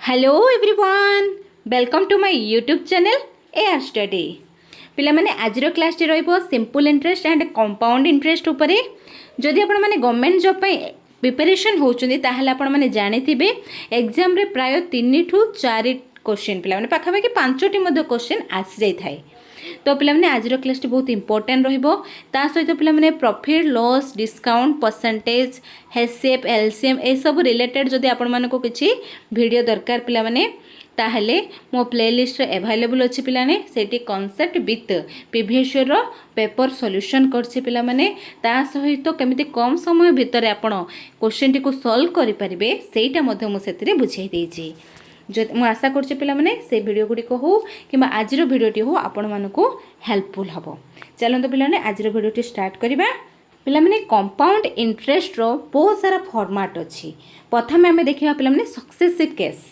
Hello everyone, welcome to my YouTube channel AR study. पिला माने आजिरो क्लास टी रहिबो simple interest and compound interest उपरे। जदि आपण माने गवर्नमेंट जॉब पे प्रिपरेशन होचुंदी ताहले आपण माने जानिथिबे एग्जाम रे प्राय 3 टू 4 क्वेश्चन पिला माने पाखापाखि 5टी मध्ये क्वेश्चन आसी जाई थाए। तो पिला माने आजिरो क्लास टी बहुत इंपोर्टेंट रहिबो। ता सहित पिला माने profit loss discount percentage HCF LCM ए सब रिलेटेड जदि आपण माने को किछि वीडियो दरकार पिला माने ताहले मो प्लेलिस्ट रे अवेलेबल अछि पिला ने सेठी कांसेप्ट विथ प्रीवियस ईयर रो पेपर सॉल्यूशन करछि पिला माने ता सहित केमिति कम समय भितर आपण क्वेश्चन टी को सॉल्व करि परिबे सेटा मध्ये मो सेतिरे बुझाई देछि। जो मु आशा करछि पिला माने से वीडियो गुडी को हो किबा आजिरो वीडियोटी हो आपण मानको हेल्पफुल हबो। चलंतो पिला ने आजिरो वीडियोटी स्टार्ट करिबा। पिला माने कंपाउंड इंटरेस्ट रो बहुत सारा फॉर्मेट अछि। प्रथम हमें देखिबा पिला माने सक्सेसिव केस।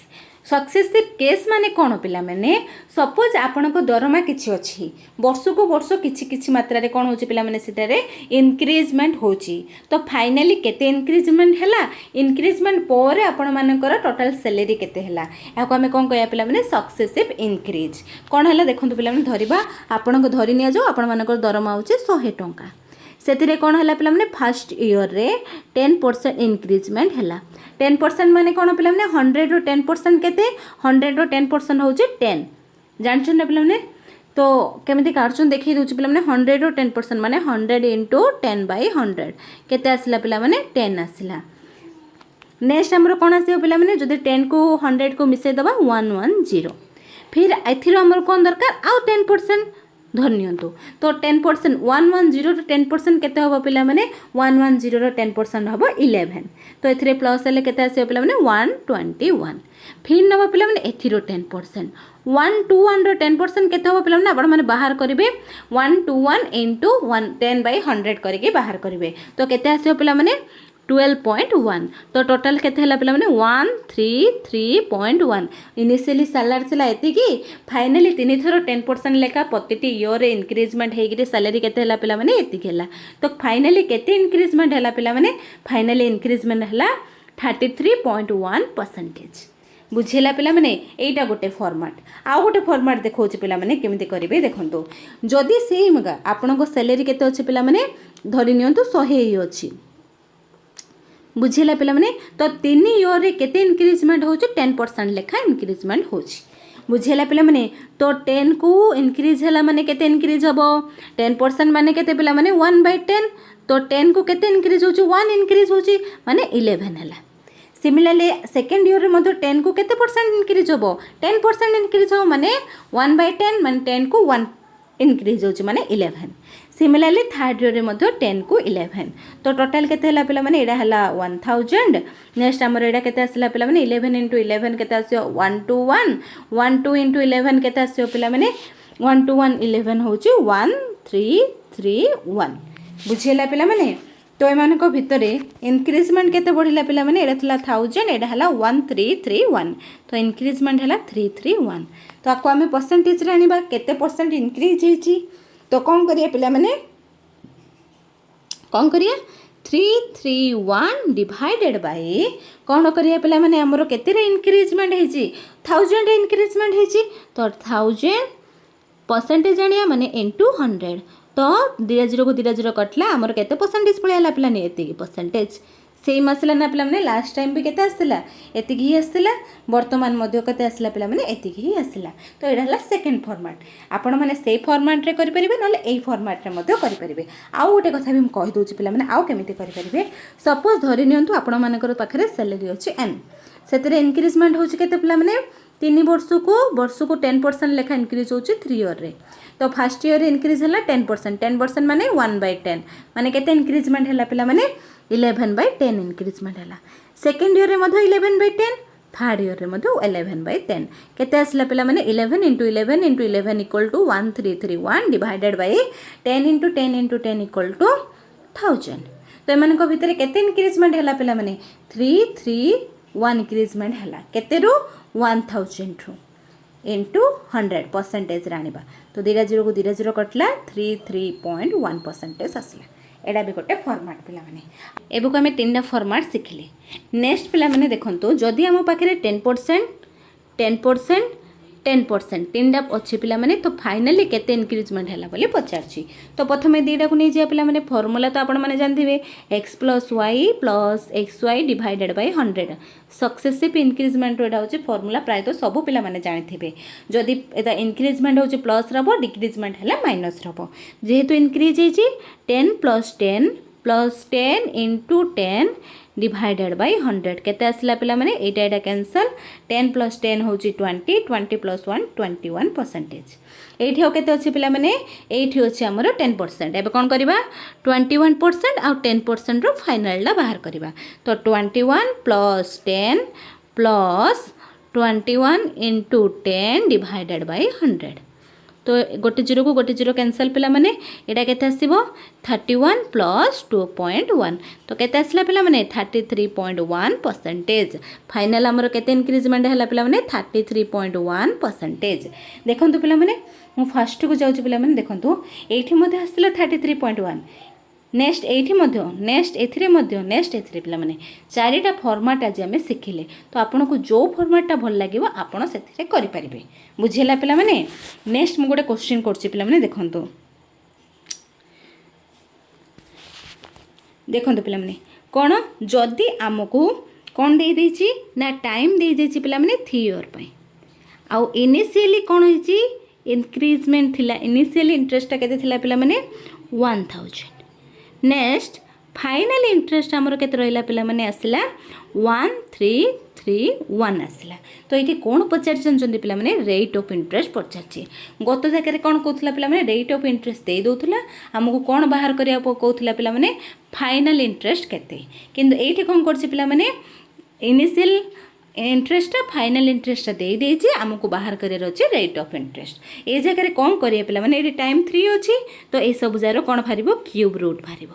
सक्सेसिव केस माने कोन पिला माने सपोज आपनको दरमा किछि अछि वर्ष को वर्ष किछि किछि मात्रा रे कोन होछि पिला माने सेटारे इंक्रीजमेंट होछि। तो फाइनली केते इंक्रीजमेंट हला इंक्रीजमेंट पोरे आपण मानकर टोटल सैलरी केते हला याको हमें कोन कहया पिला माने सक्सेसिव इंक्रीज। कोन हला देखंतु पिला माने धरिबा आपनको धरि निया जो आपण मानकर दरमा होछि 100 टंका। सेतिरे कोन हला पिला माने फर्स्ट ईयर रे 10% इंक्रीजमेंट हला। 10% माने कोन पिला माने 100 रो 10% केते 100 रो 10% होछि 10 जानछन ना पिला माने। तो केमिति काढछन देखि दोछि पिला माने 100 रो 10% माने 100 into 10/100 केते आसिला पिला माने 10 आसिला। नेक्स्ट हमरो कोन आसियो पिला माने जदि 10 को 100 को मिसे दबा 110 फिर एथिरो हमर कोन दरकार आउ 10% धरनियंतु। तो 10% 110 रो 10% केते होबो पिला माने 110 रो 10% होबो 11। तो एथिरे प्लस हेले केते आसे पिला माने 121 फिर नबो पिला माने एथिरो 10% 121 रो 10% केते होबो पिला माने आपण माने बाहर करिवे 121 into 10/100 करके बाहर करिवे। तो केते आसे पिला माने 12.1। तो टोटल केते हला पिला माने 133.1। इनिशियली सैलरी थिला एति की फाइनली 3 थरो 10% लेखा प्रतिटी ईयर रे इंक्रीजमेंट हेगिरी सैलरी केते हला पिला माने एति केला। तो फाइनली केते इंक्रीजमेंट हला पिला माने फाइनली इंक्रीजमेंट हला 33.1%। बुझेला पिला माने एटा गोटे फॉर्मेट। आ गोटे फॉर्मेट देखौछि पिला माने केमिति करिवे देखंतो। जदी सेम गा आपनको सैलरी केते अछि पिला माने धरि नियंतु 100 ही अछि बुझेला पिला माने। तो 3 ईयर रे केते इंक्रीजमेंट होछि 10% लेखा इंक्रीजमेंट होछि बुझेला पिला माने। तो 10 को इंक्रीज हला माने केते इंक्रीज हबो 10% माने केते पिला माने 1/10। तो 10 को केते इंक्रीज होछि 1 इंक्रीज होछि माने 11 हला। सिमिलरली सेकंड ईयर रे मधो 10 को केते परसेंट इंक्रीज होबो 10% इंक्रीज हो माने 1/10 माने 10 को 1 इंक्रीज होछि माने 11। सिमिलरली थर्ड ईयर रे मधो 10 को 11। तो टोटल केते हला पिला माने एडा हला 1000। नेक्स्ट हमर एडा केते आसला पिला माने 11 into 11 केते आसियो 121 12 into 11 केते आसियो पिला माने 1 to 1 11 होछि 1331 बुझियला पिला माने। तो एमान को भितरे इंक्रीजमेंट केते बढ़िला पिला माने एडा थला 1000 एडा हला 1331। तो इंक्रीजमेंट हला 331। तो आको हमें परसेंटेज रे आनिबा केते परसेंट इंक्रीज हेछि। तो कौन करिया पिला माने कौन करिया 331 डिवाइडेड बाय कौन करिया पिला माने हमरो केते रे इंक्रीजमेंट हेछि 1000 रे इंक्रीजमेंट हेछि। तो 1000 परसेंटेज आनिया माने इनटू 100। तो 0 को 0 कटला हमर केते परसेंटेज पळेला पिला ने एति परसेंटेज सेम आसला ना पिला माने। लास्ट टाइम भी केते आसला एति ही आसला वर्तमान मध्य केते आसला पिला माने एति ही आसला। तो एडा हला सेकंड फॉर्मेट। आपण माने सेही फॉर्मेट रे करि परिबे नले एही फॉर्मेट रे मध्य करि परिबे। आउ गोटे कथा भी हम कहि दोछि पिला माने आउ केमिति करि परिबे। सपोज धरि नियंतु आपण मानकर पाखरे सैलरी अछि n सेतरे इंक्रीजमेंट होछि केते पिला माने 3 वर्ष को 10% लेखा इंक्रीज होछि 3 ईयर रे। तो फर्स्ट ईयर इंक्रीज हला 10% माने 1/10 माने केते इंक्रीजमेंट हला पिला माने 11/10 इंक्रीजमेंट हला। सेकंड ईयर रे मधो 11/10 थर्ड ईयर रे मधो 11/10 केते आसला पिला माने 11 into 11 into 11 equal to 1331 divided by 10 into 10 into 10 equal to 1000। तो एमान को भितरे केते इंक्रीजमेंट हला पिला माने 331 इंक्रीजमेंट हला केते रो 1000 रो into 100 परसेंटेज रानिबा। तो 0 को 0 कटला 33.1% आसला। एडा भी गोटे फॉर्मेट पिला माने। एबो को हमें 3टा फॉर्मेट सिखले। नेक्स्ट पिला माने देखंतो जदी हम पाखरे 10% 10%, 10% तीन डाप अच्छे पिला माने तो फाइनली केते इनक्रीजमेंट है बोली पचारछि। तो प्रथम दीटा को नहीं जा पिला माने फॉर्मूला तो आपण माने जानथिबे x + y + xy divided by 100 successive increment एटा होचे फॉर्मूला प्राय तो सब पिला माने जानिथिबे। जदि एटा इनक्रीजमेंट होचे प्लस रहबो डिक्रीजमेंट हैला माइनस रहबो। जेहेतु इनक्रीज हेची 10 + 10 + 10 × 10 डिवाइडेड बाय 100 केते आसला पिला माने एटा एटा कैंसल 10 + 10 होची 20 20 + 1 21%। एठी हो केते अछि पिला माने एठी अछि हमर 10%। एबे कोन करबा 21% आ 10% रो फाइनल ला बाहर करबा। तो 21 + 10 + 21 × 10 डिवाइडेड बाय 100। तो गोटे जीरो को गोटे जीरो कैंसल पिला माने एटा केते आसीबो 31 + 2.1 तो केते आसला पिला माने 33.1%। फाइनल हमर केते इनक्रीजमेंट हैला पिला माने 33.1%। देखंतु पिला माने मु फर्स्ट को जाउची पिला माने देखंतु एठी मध्ये आसला 33.1 नेक्स्ट एठी मध्ये नेक्स्ट एथिरे मध्ये नेक्स्ट एथिरे पिला माने चारिटा फॉर्मेट आज आमे सिखिले। तो आपन को जो फॉर्मेटटा भल लागिवो आपन सेथिरे करि परिबे। बुझिला पिला माने नेक्स्ट मु गोटे क्वेश्चन करछि पिला माने देखंतु देखंतु पिला माने कोन जदी आमको कोन दे देछि ना टाइम दे देछि पिला माने 3 ईयर पई आ इनिशियली कोन होइछि इनक्रीजमेंट थिला इनिशियली इंटरेस्ट केते थिला पिला माने 1000 नेक्स्ट फाइनल इंटरेस्ट आमर केते रहिला पिला माने आसिला 1331 आसिला। तो ये कौन पचार जानते पिला माने रेट ऑफ इंटरेस्ट पचारछि। गत जगह कौन कहूला पिला माने रेट ऑफ इंटरेस्ट दे दउथुला हमको कौन बाहर करिया कहूला पिला माने फाइनल इंटरेस्ट केते किंतु एठी कौन करछि पिला माने इनिशियल इंटरेस्ट फाइनल इंटरेस्ट दे देछि हमको बाहर करियर अछि रेट ऑफ इंटरेस्ट। ए जगह कौन करिया पिला माने एठी टाइम 3 अछि तो ए सब जार कौन भारिबो क्यूब रूट भारिबो।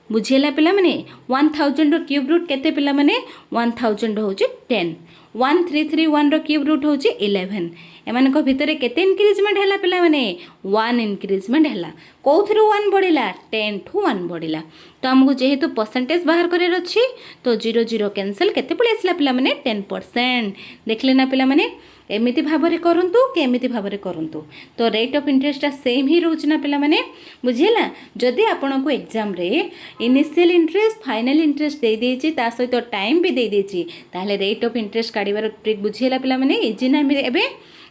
बुझिला पिला माने 1000 रो क्यूब रूट केते पिला माने 1000 होछि 10 1331 रो क्यूब रूट होछि 11 एमान को भितरे केते इनक्रीजमेंट हैला पिला माने 1 इनक्रीजमेंट हैला कोथरो 1 बढ़िला 10 टू 1 बढ़िला। तो हमको जेहेतु परसेंटेज बाहर करियर अछि तो 0 0 कैंसल केते पळे आसला पिला माने 10%। देखले ना पिला माने एमिति भाबरे करंतु के एमिति भाबरे करंतु तो रेट ऑफ इंटरेस्ट सेम ही रहउछ ना पिला माने। बुझिला जदि आपन को एग्जाम रे इनिशियल इंटरेस्ट फाइनल इंटरेस्ट दे देछि ता सहित टाइम भी दे देछि ताले रेट ऑफ इंटरेस्ट काढिबार ट्रिक बुझिला पिला माने इजी ना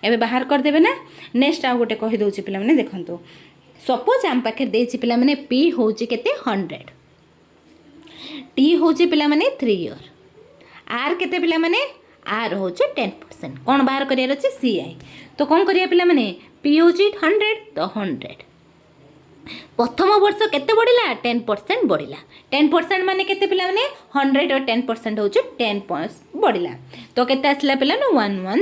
एबे बाहर कर देबे ना। नेक्स्ट आ गोटे कहि दउछि पिला माने देखंतु सपोज आम पाखे देछि पिला माने p होछि केते 100 t होछि पिला माने 3 ईयर r केते पिला माने r होछि 10% कोन बाहर करियर अछि ci। तो कोन करिया पिला माने p होछि 100 तो 100 प्रथम वर्ष केते बढ़िला 10% बढ़िला 10% माने केते पिला माने 100 और 10% होछि 10 बढ़िला तो केते आसला पिला न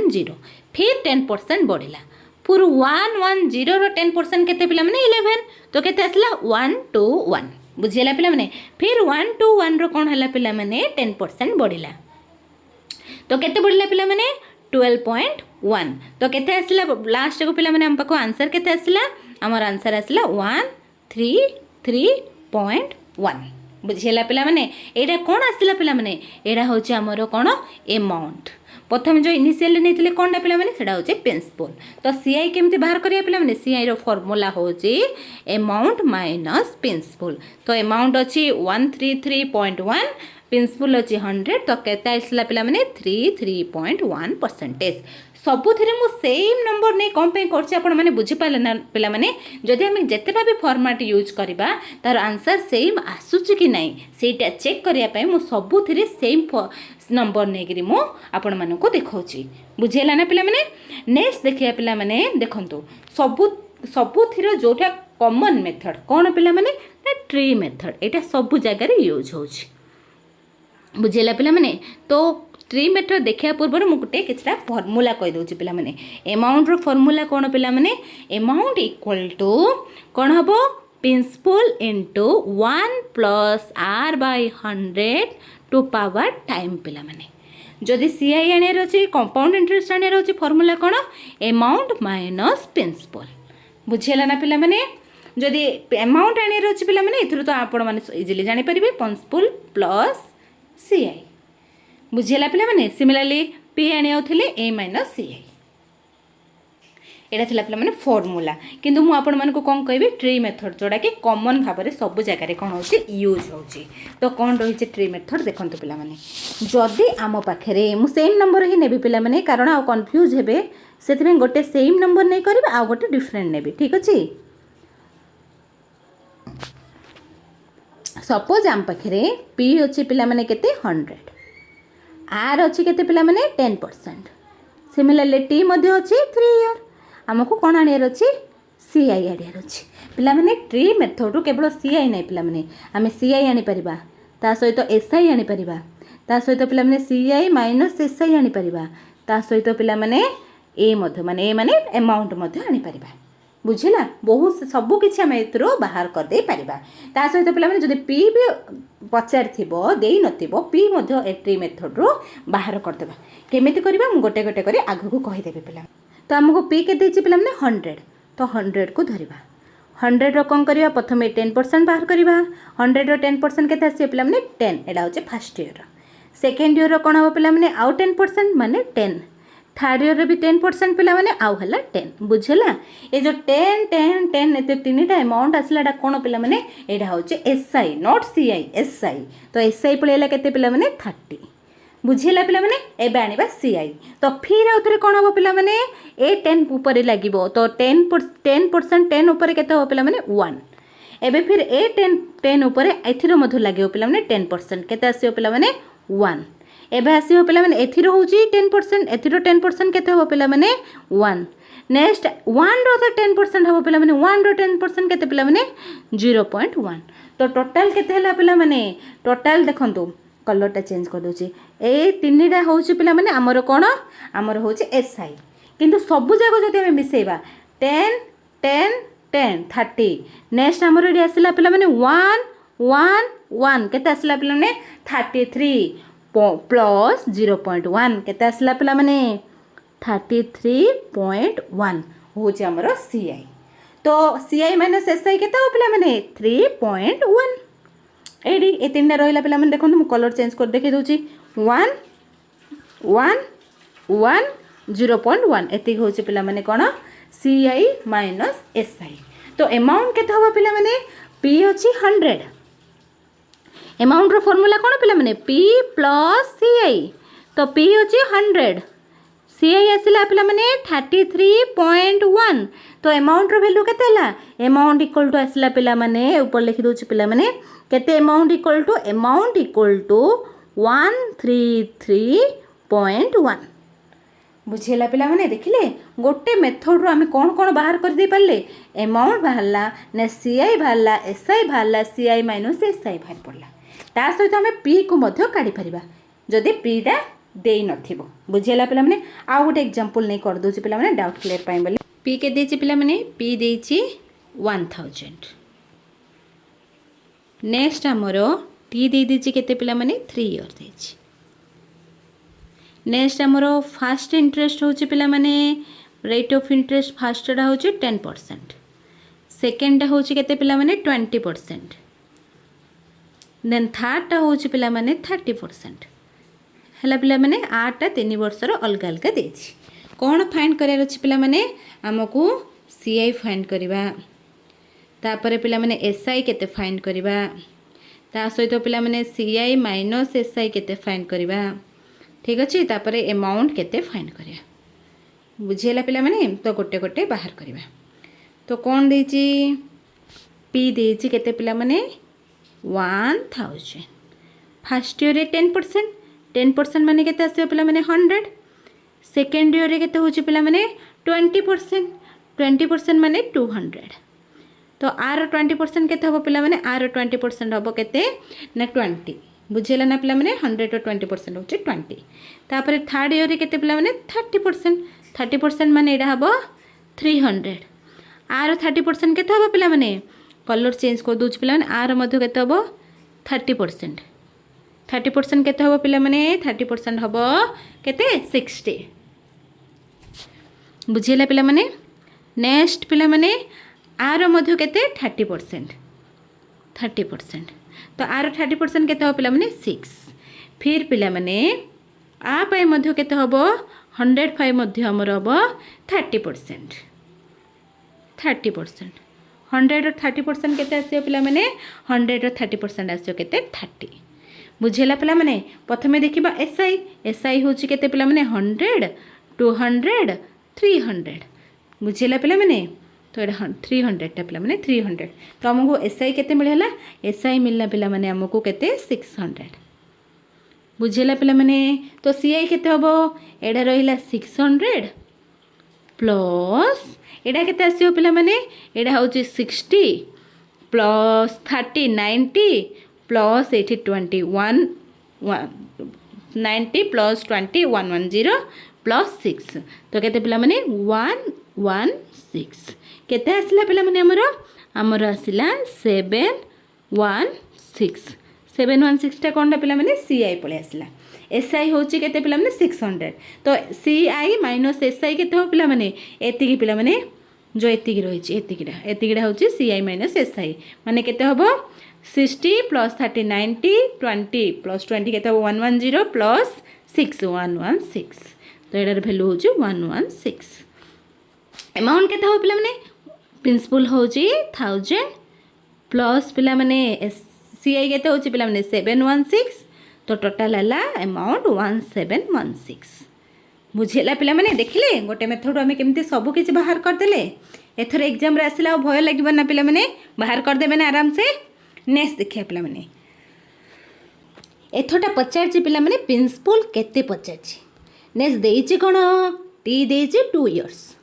110 फिर 10% बढ़िला पुरु 110 रो 10% केते पिला माने 11 तो केते आसला 121 बुझिला पिला माने फिर 121 रो कोन हला पिला माने 10% बढ़िला तो केते बढ़िला पिला माने 12.1 तो केते आसला लास्ट को पिला माने हम पाको आंसर केते आसला हमर आंसर आसला 133.1 बुझिला पिला माने एटा कोन आसला पिला माने एटा होछि हमरो कोन अमाउंट प्रथम जो इनिशियल नेथिले कोनटा पिला माने सेडा होछि प्रिंसिपल। तो सीआई केमति बाहर करिया पिला माने सीआई रो फार्मूला होछि अमाउंट माइनस प्रिंसिपल। तो अमाउंट अछि 133.1 प्रिंसिपल अछि 100 तो केते आसला पिला माने 33.1%। सबुथिरे मु सेम नंबर नै कम पे करछि आपण माने बुझि पाले ना पिला माने जदि हम जेतेटा भी फॉर्मेट यूज करबा तार आंसर सेम आसुछि कि नै सेटा चेक करिया पय मु सबुथिरे सेम नंबर नै गिरी मु आपण माने को देखौछि। बुझेला ना पिला माने नेक्स्ट देखिया पिला माने देखंतु सबुथिरे जोटा कॉमन मेथड कोन पिला माने ट्री मेथड एटा सब जगह रे यूज होछि। बुझेला पिला माने तो ट्री मेथड देखिया पूर्व मु गोटे किछटा फार्मूला कहि दउछि पिला माने अमाउंट रो फार्मूला कोन पिला माने अमाउंट इक्वल टू कोन हबो principal into 1 plus r by 100 to power time पिला माने जदि सीआई आनियर अछि कंपाउंड इंटरेस्ट आनियर अछि फार्मूला कोन अमाउंट माइनस प्रिंसिपल। बुझिला ना पिला माने जदि अमाउंट आनियर अछि पिला माने इथुर तो आपण माने इजीली जानि परिबे प्रिंसिपल प्लस सीआई। बुझिला पिला माने सिमिलरली पी आने ए माइनस सी आई एटा पे फर्मूला किंतु मु आपण मानक कौन कहि ट्री मेथड जोड़ा कि कॉमन भाव में सब जगह कौन हो यूज हो तो कौन रही ट्री मेथड देखो पे जदि आम पाखे मुझे सेम नंबर ही नेबी पे कारण आ कन्फ्यूज हे से गोटे सेम नंबर नहीं कर आ गोटे डिफरेंट नेबी ठीक अच्छे सपोज आम पाखे पी अच्छी पे केते 100 आर अच्छी केते पे 10% सिमिलरली टी अच्छी 3 ईयर आमको कौन आनियार अच्छी सी आई आनियार अच्छी पे ट्री मेथड केवल सी आई नहीं पे आम सी आई आनीपर ता सहित एस आई आनीपर ता सहित पे सी आई माइनस एस आई आनीपर ता सहित पे ए माने एमाउंट आनीपर बुझला बहुत सबू किसी आम बाहर करदे पारिबा ता सहित पे जब पी भी पचार दे नथिबो पी ट्री मेथड रो बाहर करदेबा केमिति करबा मु गोटे गोटे करी आगु को कहि देबे पिला तो आमको पी के देछि पिला 100 तो 100 को धरिबा 100 रो कौन करबा प्रथम 10% बाहर करबा 100 रो 10% केते आसी पिला 10 एडा होचे फर्स्ट ईयर सेकंड ईयर रो कोन हो पिला आउ 10% माने 10 थर्ड ईयर भी 10% पिला माने आउ हला 10 बुझला ए जो 10 10 10 एते तीनटा अमाउंट आसला एटा कोन पिला माने एटा होचे एसआई नॉट सीआई एसआई तो एसआई पळेला केते पिला माने 30 बुझेला पिला माने एबे आनिबा सीआई तो फिर आउथरे कोन हो पिला माने ए 10 ऊपर लागिबो तो 10% 10 ऊपर केते हो पिला माने 1 एबे फिर ए 10 ऊपर एथिरो मधु लागियो पिला माने 10% केते आसीयो पिला माने 1 एबे आसीयो पिला माने एथिरो होची 10% एथिरो 10% केते हो पिला माने 1 नेक्स्ट 1 रो तो 10% हो पिला माने 1 रो 10% केते पिला माने 0.1 तो टोटल केते हला पिला माने टोटल देखंतु कलरटा चेंज कर दोची ए तीनटा होची पिला माने हमर कोन हमर होची एसआई किंतु सब जागो जदि हम मिसेबा 10 10 10 30 नेक्स्ट हमर एडी आसला पिला माने 1 1 1 केते आसला पिला माने 33 प्लस 0.1 केते आसला पिला माने 33.1 होची हमर सीआई तो सीआई माइनस एसआई केते हो पिला माने 3.1 एडी ए तीनटा रहिला पिला माने देखो मु कलर चेंज कर देखि दोची 1 1 1 0.1 एति होची पिला माने कोन सीआई माइनस एसआई तो अमाउंट केते होबा पिला माने पी अछि 100 अमाउंट रो फार्मूला कोन पिला माने पी प्लस सीआई तो पी अछि 100 सीआई आसिला पिला माने 33.1 तो अमाउंट रो वैल्यू केते हला अमाउंट इक्वल टू आसिला पिला माने ऊपर लिखि दोछि पिला माने केते अमाउंट इक्वल टू 133.1 बुझेला पिला माने देखिले गोटे मेथड रो आमे कोन कोन बाहर कर दे पाले अमाउंट बाहरला ने सीआई बाहरला एसआई बाहरला सीआई माइनस एसआई बाहर पड़ला ता सहित आमे पी को मध्य काढी परिबा जदि पी टा देई नथिबो बुझेला पिला माने आ गोटे एग्जांपल नै कर दोछि पिला माने डाउट क्लियर पाइ बोली पी के देछि पिला माने पी देछि 1000 नेक्स्ट आमर टी दे दीजिए केते पिला माने 3 ईयर देछि नेक्स्ट आमर फास्ट इंटरेस्ट होछि पिला माने रेट ऑफ इंटरेस्ट फास्ट टा होछि 10% सेकंड टा होछि केते पिला माने 20% देन थर्ड टा होछि पिला माने 30% हला पिला माने आटा 3 वर्ष रो अलग अलग देछि कोन फाइंड करे अछि पिला माने हमकु सीआई फाइंड करबा तापर पिला माने एसआई केते फाइंड करबा ता सहित पिला माने सीआई माइनस एसआई केते फाइंड करबा ठीक अछि तापर अमाउंट केते फाइंड करिया बुझेला पिला माने तो गोटे गोटे बाहर करबा तो कोन देछि पी देछि केते पिला माने 1000 फर्स्ट ईयर रे 10% माने केते आसे पिला माने 100 सेकंड ईयर रे केते होछि पिला माने 20% माने 200 तो आर 20% केते हबो पिला माने आर 20% हबो केते ना 20 बुझेला ना पिला माने 100 रो 20% होचे 20 तापर थर्ड ईयर रे केते पिला माने 30% माने एडा हबो 300 आर 30% केते हबो पिला माने कलर चेंज कर दोछ पिला माने आर मध्य केते हबो 30% केते हबो पिला माने 30% हबो केते 60 बुझेला पिला माने नेक्स्ट पिला माने आर मध्य केते 30% तो आर 30% केते हो पिला माने 6 फिर पिला माने आपाई मध्य केते हबो 105 मध्य हमर हबो 30%। 30% 100 और 30% केते आसियो पिला माने 100 और 30% आसियो केते 30। बुझेला पिला माने प्रथमे देखिबा एसआई। एसआई होची केते पिला माने 100 200 300। बुझेला पिला माने तो एटा 300 टा पिला माने 300। तो हमको एसआई केते मिलला? एसआई मिलला पिला माने हमको केते 600। बुझेला पिला माने तो सीआई केते हबो? एडा रहिला 600 प्लस एडा केते आसियो पिला माने? एडा होची 60 प्लस 30 90 प्लस 21 90 प्लस 20 110 प्लस 6। तो केते पिला माने 116 केते आसिला पिला माने हमर आसिला 716। 716 टा कोनटा पिला माने सीआई पळे आसिला। एसआई होची केते पिला माने 600। तो सीआई माइनस एसआई केते हो पिला माने? एतिकी पिला माने जो एतिकी रहिची एतिकीडा होची सीआई माइनस एसआई माने केते हबो 60 प्लस 30 90 20 प्लस 20 केते हबो 110 प्लस 6 116। तो एडार वैल्यू होची 116। अमाउंट केते हो पिला माने? प्रिंसिपल होची 1000 प्लस पिला माने सीआई केते होची पिला माने 716। तो टोटल हला अमाउंट 1716। बुझेला पिला माने देखिले गोटे मेथड आमे केमती सब किछि बाहर कर देले। एथर एग्जाम रे आसिला भय लागिबो ना पिला माने बाहर कर देबे ना आराम से। नेक्स्ट देखिया पिला माने एथोटा पचार छी पिला माने प्रिंसिपल केते पचार छी। नेक्स्ट देइछि कोन टी देइछि 2 इयर्स।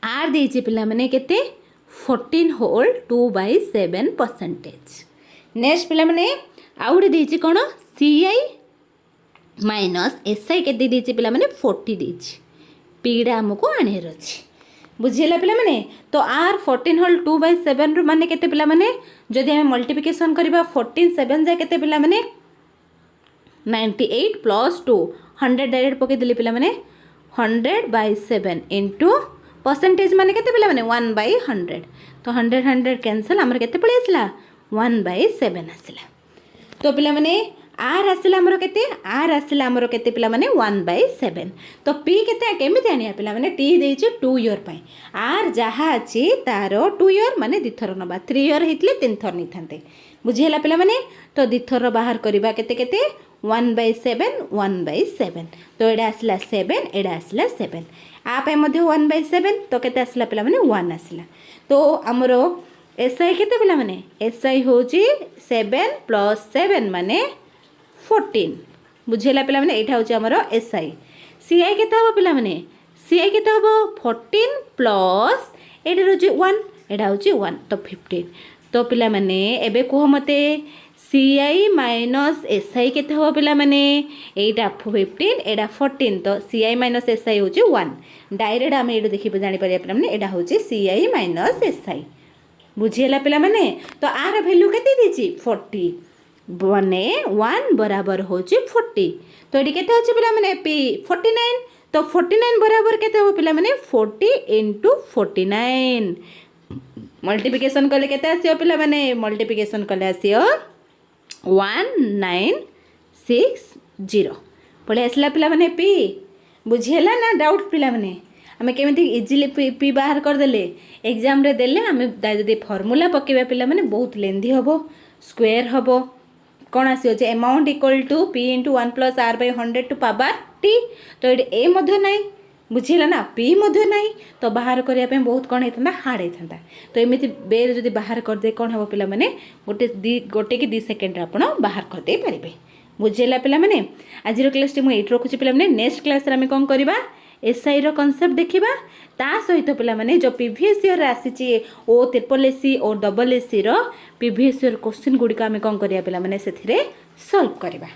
आर देइछि पिला माने केते 14 होल 2/7%। नेक्स्ट पिला माने आउडे देइछि कोन सीआई माइनस एसआई केते देइछि पिला माने 40 देइछि। पीडा हमको आनेर अछि। बुझिला पिला माने तो आर 14 होल 2/7 माने केते पिला माने जदि हम मल्टीप्लिकेशन करबा 14 7 जा केते पिला माने 98 प्लस 2 100 डायरेक्ट पके दिले पिला माने 100/7 इनटू परसेंटेज माने केते पिला माने 1/100। तो 100 100 कैंसिल हमर केते पळे आसला 1/7 आसला। तो पिला माने आर आसला हमर केते? आर आसला हमर केते पिला माने 1/7। तो पी केते केमिति आनिया पिला माने टी देइछि 2 इयर पय। आर जहा अछि तारो 2 इयर माने दिथर नबा 3 इयर हितले 3 थर नि थांते। बुझिला पिला माने तो दिथर बाहर करबा केते केते 1/7 1/7। तो एडा आसला 7 एडा आसला 7। आ पे मध्ये 1/7 तो केते आसला पिला माने 1 आसला। तो हमरो एसआई केते पिला माने? एसआई होची 7 प्लस 7 माने 14। बुझेला पिला माने एठा होची हमरो एसआई। सीआई केते हबो पिला माने? सीआई केते हबो 14 प्लस एडा होची 1 एडा होची 1 तो 15। तो पिला माने एबे को मते सीआई माइनस एसआई केते हबो पिला माने? एटा 15 एडा 14। तो सीआई माइनस एसआई होची 1। डायरेक्ट हम एडो देखि जानि परिया पिला माने एडा होची सीआई माइनस एसआई। बुझिला पिला माने तो आर वैल्यू केते दिछि 40 बने 1 बराबर होची 40। तो एडी केते होची पिला माने पी 49। तो 49 बराबर केते हो पिला माने 40 इनटू 49। मल्टीप्लिकेशन कले केते आसियो पिला माने? मल्टीप्लिकेशन कले आसियो 1960 पळे आसला पिला माने पी। बुझिला ना डाउट पिला माने आमे केमिति इजीली पी बाहर कर देले एग्जाम रे देले आमे जदि फार्मूला पकेबा पिला माने बहुत लेंथी हबो स्क्वायर हबो कोन आसी होचे amount equal to p into 1 plus r by 100 to power t। तो ये ए मध्य नहीं बुझिला ना p मध्य नहीं तो बाहर करिया पे बहुत कोन हेतंदा हार्ड हेतंदा। तो एमिति बेर जदि बाहर कर दे कोन हबो पिला माने गोटे की 2 सेकंड रे आपण बाहर कर दे परिबे। बुझिला पिला माने आजिरो क्लास टी मु एट रखुची पिला माने नेक्स्ट क्लास रे हम कोन करबा एसआई रो कांसेप्ट देखिबा ता सहित पिला माने जो प्रीवियस ईयर आसीची ओ ट्रिपल एससी और डबल एससी रो प्रीवियस ईयर क्वेश्चन गुडी का हम कोन करिया पिला माने सेथिरे सॉल्व करबा।